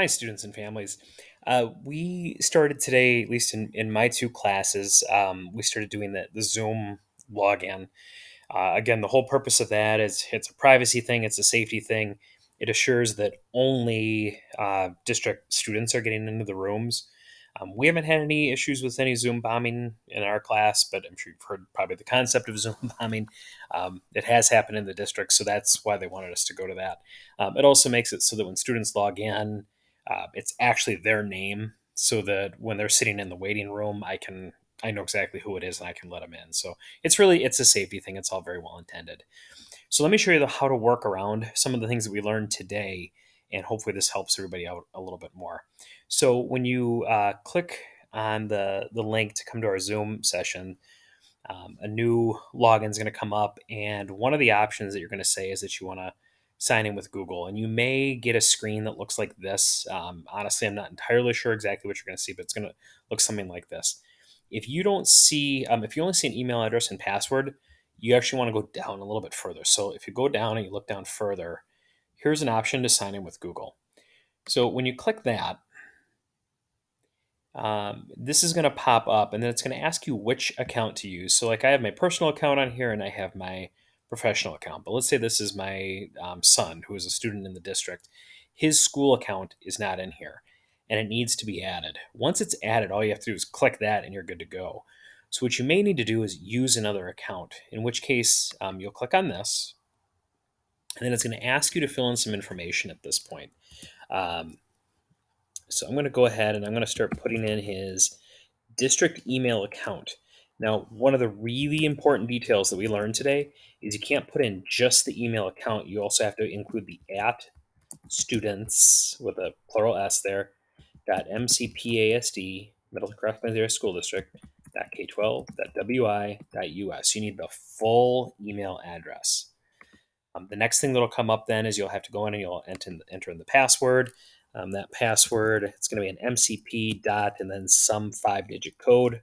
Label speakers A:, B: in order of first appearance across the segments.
A: Hi, students and families. We started today, at least in my two classes, we started doing the Zoom login. Again, the whole purpose of that is it's a privacy thing, it's a safety thing. It assures that only district students are getting into the rooms. We haven't had any issues with any Zoom bombing in our class, but I'm sure you've heard probably the concept of Zoom bombing. It has happened in the district, so that's why they wanted us to go to that. It also makes it so that when students log in, it's actually their name, so that when they're sitting in the waiting room, I know exactly who it is and I can let them in. So it's a safety thing. It's all very well intended. So let me show you how to work around some of the things that we learned today, and hopefully this helps everybody out a little bit more. So when you click on the link to come to our Zoom session, a new login is going to come up, and one of the options that you're going to say is that you want to sign in with Google, and you may get a screen that looks like this. Honestly, I'm not entirely sure exactly what you're going to see, but it's going to look something like this. If you only see an email address and password, you actually want to go down a little bit further. So if you go down and you look down further, here's an option to sign in with Google. So when you click that, this is going to pop up, and then it's going to ask you which account to use. So like I have my personal account on here and I have my professional account, but let's say this is my son who is a student in the district. His school account is not in here and it needs to be added. Once it's added, all you have to do is click that and you're good to go. So what you may need to do is use another account, in which case you'll click on this, and then it's going to ask you to fill in some information at this point. Um, so I'm going to go ahead and I'm going to start putting in his district email account. Now, one of the really important details that we learned today is you can't put in just the email account. You also have to include the at students with a plural s there dot mcpasd Middlecroft Missouri School District dot k12 dot wi dot us. You need the full email address. The next thing that'll come up then is you'll have to go in and you'll enter in the password. That password, it's going to be an MCP dot and then some 5-digit code.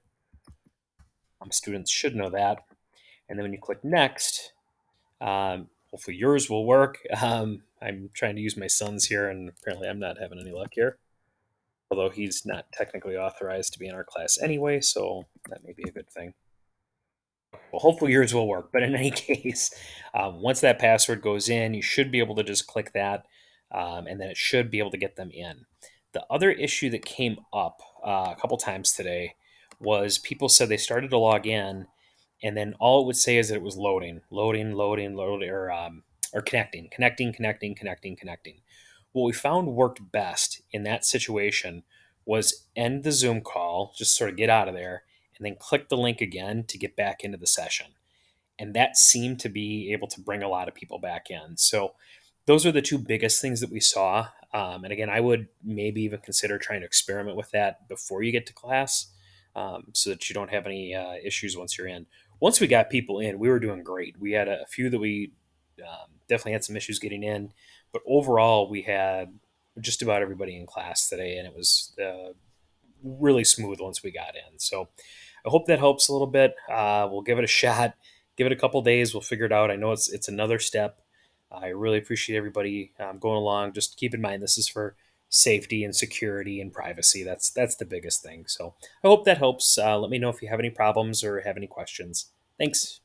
A: Students should know that. And then when you click next, hopefully yours will work. I'm trying to use my son's here, and apparently I'm not having any luck here. Although he's not technically authorized to be in our class anyway, so that may be a good thing. Well, hopefully yours will work. But in any case, once that password goes in, you should be able to just click that, and then it should be able to get them in. The other issue that came up a couple times today was people said they started to log in, and then all it would say is that it was loading, or connecting. What we found worked best in that situation was end the Zoom call, just sort of get out of there, and then click the link again to get back into the session. And that seemed to be able to bring a lot of people back in. So those are the two biggest things that we saw. And again, I would maybe even consider trying to experiment with that before you get to class, so that you don't have any issues once you're in. Once we got people in, we were doing great. We had a few that we definitely had some issues getting in, but overall, we had just about everybody in class today, and it was really smooth once we got in. So I hope that helps a little bit. We'll give it a shot. Give it a couple days. We'll figure it out. I know it's another step. I really appreciate everybody going along. Just keep in mind this is for safety and security and privacy. That's the biggest thing. So I hope that helps. Let me know if you have any problems or have any questions. Thanks.